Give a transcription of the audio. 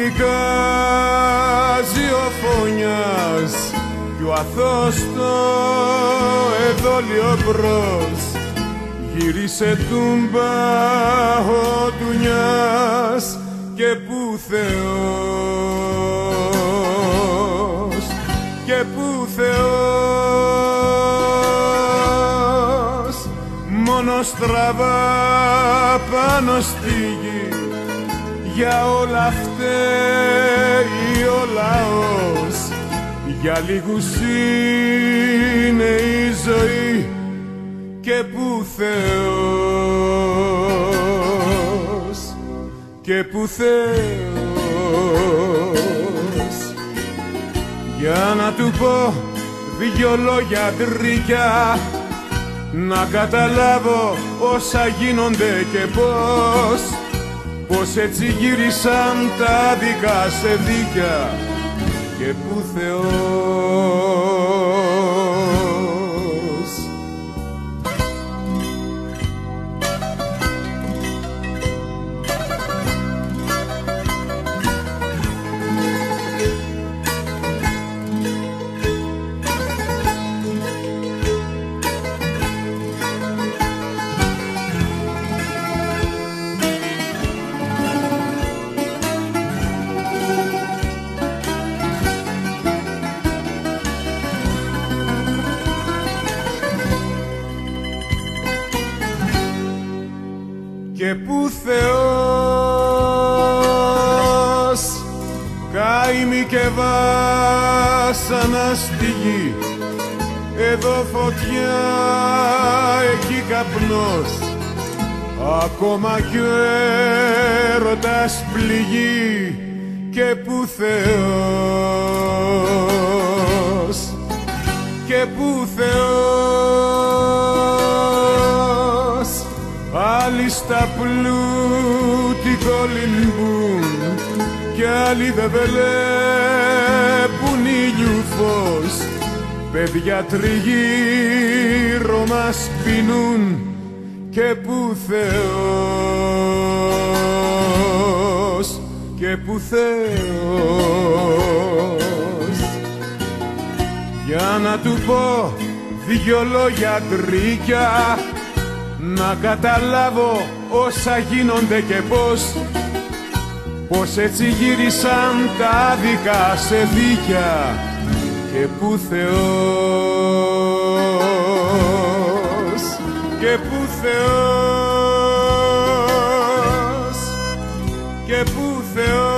εικάζει ο φωνιάς κι ο αθώος το εδόλιο μπρος. Γύρισε τούμπα ο Ντουνιάς και που Θεός, και που Θεός. Μόνο στραβά πάνω στη γη, για όλα φταίει ο λαός. Για λίγους είναι η ζωή και που Θεός, και που Θεός. Για να του πω δυο λόγια τρίκια, να καταλάβω όσα γίνονται και πώς, πως έτσι γύρισαν τα δικά σε δίκια και που Θεός. Και που Θεός, καημοί και βάσανα στη γη, εδώ φωτιά, εκεί καπνός, ακόμα κι ο έρωτας πληγεί και που Θεός, και που Θεός. Άλλοι στα πλούτη κολυμπούν κι άλλοι δεν βλέπουν ήλιου φως. Παιδιά τριγύρω μας πεινούν και που Θεός, και που Θεός. Για να του πω δυο λόγια τρίκια, να καταλάβω όσα γίνονται και πώς, πως έτσι γύρισαν τα δικά σε δίκια και που Θεός, και που Θεός, και που Θεός.